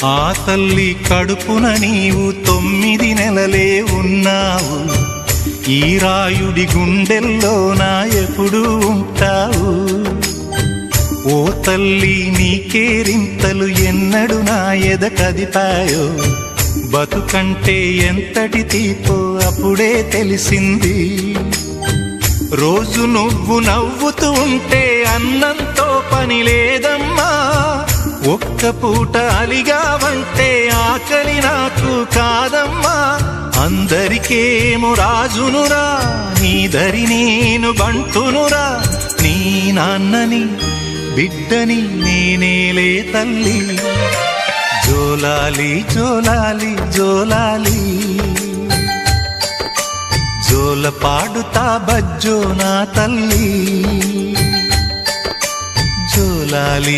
ఆ తల్లి కడుపున నీవు 9 నెలలే ఉన్నావు. ఈ రాయుడి గుండెల్లో నా ఎప్పుడు ఉంటావు. ఓ తల్లి నీకేరింతలు ఎన్నడు నా ఎద కదిపాయో. బతుకంటే ఎంతటి తీపో అప్పుడే తెలిసింది. రోజు నువ్వు నవ్వుతూ ఉంటే అన్నంతో పని లేదమ్మా. ఒక్క పూట అలిగావంటే ఆకలి నాకు కాదమ్మా. అందరికేమో రాజునురా, నీ దరి నేను బంటునురా. నీ నాన్నని బిడ్డని నేనేలే తల్లి. జోలాలి జోలాలి జోలాలి, జోల పాడుతా బజ్జో నా తల్లి. జోలాలి